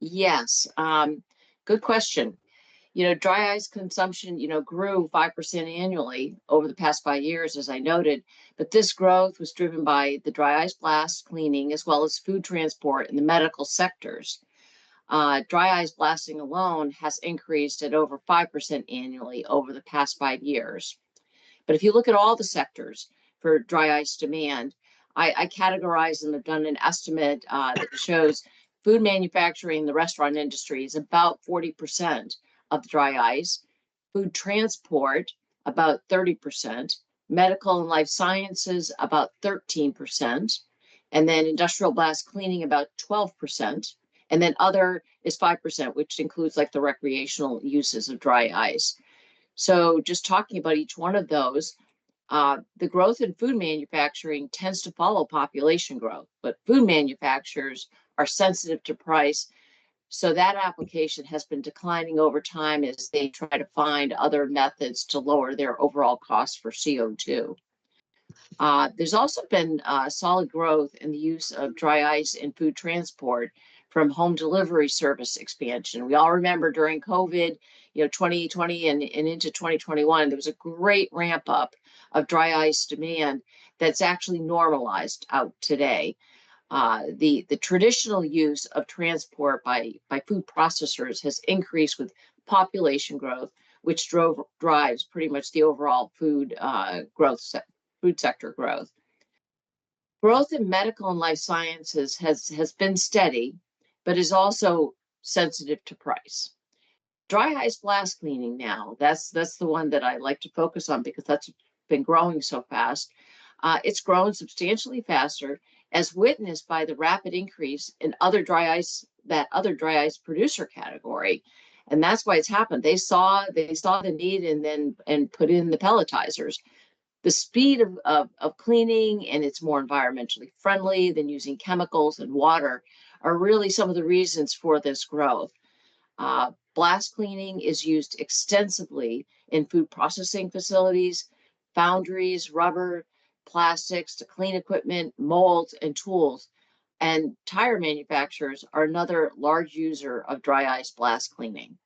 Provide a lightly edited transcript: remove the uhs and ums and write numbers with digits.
Yes, good question. Dry ice consumption, grew 5% annually over the past 5 years, as I noted, but this growth was driven by the dry ice blast cleaning as well as food transport in the medical sectors. Dry ice blasting alone has increased at over 5% annually over the past 5 years. But if you look at all the sectors for dry ice demand, I categorize them. I've done an estimate that shows food manufacturing, the restaurant industry is about 40% of the dry ice, food transport about 30%, medical and life sciences about 13%, and then industrial blast cleaning about 12%. And then other is 5%, which includes like the recreational uses of dry ice. So just talking about each one of those, the growth in food manufacturing tends to follow population growth, but food manufacturers are sensitive to price. So that application has been declining over time as they try to find other methods to lower their overall cost for CO2. There's also been solid growth in the use of dry ice in food transport from home delivery service expansion. We all remember during COVID, 2020 and into 2021, there was a great ramp up of dry ice demand that's actually normalized out today. The traditional use of transport by food processors has increased with population growth, which drives pretty much the overall food sector growth. Growth in medical and life sciences has been steady, but is also sensitive to price. Dry ice blast cleaning now, that's the one that I like to focus on because that's been growing so fast. It's grown substantially faster, as witnessed by the rapid increase in other dry ice producer category. And that's why it's happened. They saw the need and put in the pelletizers. The speed of cleaning, and it's more environmentally friendly than using chemicals and water, are really some of the reasons for this growth. Blast cleaning is used extensively in food processing facilities, foundries, rubber, plastics to clean equipment, molds, and tools. And tire manufacturers are another large user of dry ice blast cleaning.